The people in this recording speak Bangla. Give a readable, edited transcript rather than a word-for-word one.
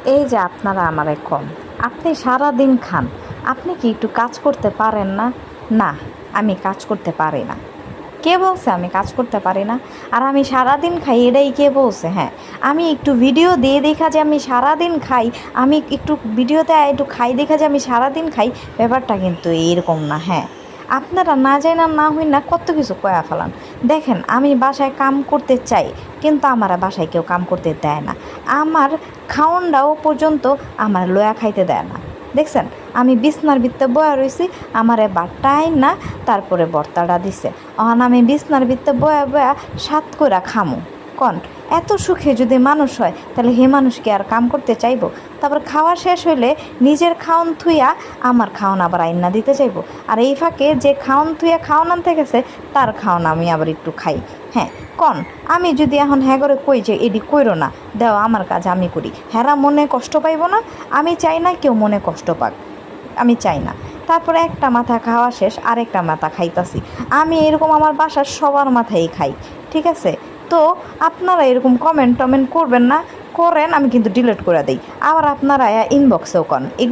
এই যে আপনারা আমারে কন, আপনি সারাদিন খান, আপনি কি একটু কাজ করতে পারেন না? না, আমি কাজ করতে পারি না। কে বলছে আমি কাজ করতে পারি না? আর আমি সারাদিন খাই, এটাই কে বলছে? হ্যাঁ, আমি একটু ভিডিও দিয়ে দেখা যে আমি সারাদিন খাই, আমি একটু ভিডিওতে একটু খাই দেখা যে আমি সারাদিন খাই, ব্যাপারটা কিন্তু এরকম না। হ্যাঁ, আপনারা না যাই না হই না কত কিছু কয়া ফেলান। দেখেন, আমি বাসায় কাম করতে চাই, কিন্তু আমার বাসায় কেউ কাম করতে দেয় না। আমার খাওনটাও পর্যন্ত আমার লয়া খাইতে দেয় না। দেখছেন, আমি বিছনার ভিতরে বয়া রইছি, আমারে বাটাই না তারপরে বর্তাটা দিছে। অহন আমি বিছনার ভিতরে বয়া বয়া সাত কইরা খামু। কন, এত সুখে যদি মানুষ হয় তাহলে হে মানুষ কি আর কাম করতে চাইবো? তারপর খাওয়া শেষ হইলে নিজের খাওন থুইয়া আমার খাওন আবার আইনা দিতে চাইবো। আর এই ফাঁকে যে খাওন থুইয়া খাওন আনতে গেছে তার খাওন আমি আবার একটু খাই। হ্যাঁ, কন, আমি যদি এখন হ্যাঁ করে কই যে এডি কইরো না, দেও আমার কাজ আমি করি, হ্যাঁ মনে কষ্ট পাইব না? আমি চাই না কেউ মনে কষ্ট পাক, আমি চাই না। তারপরে একটা মাথা খাওয়া শেষ, আরেকটা মাথা খাইতাছি। আমি এরকম আমার বাসার সবার মাথায় খাই, ঠিক আছে? তো আপনারা এরকম কমেন্ট টমেন্ট করবেন না, করেন আমি কিন্তু ডিলিট করে দিই। আবার আপনারা ইনবক্সেও কন এগুলো।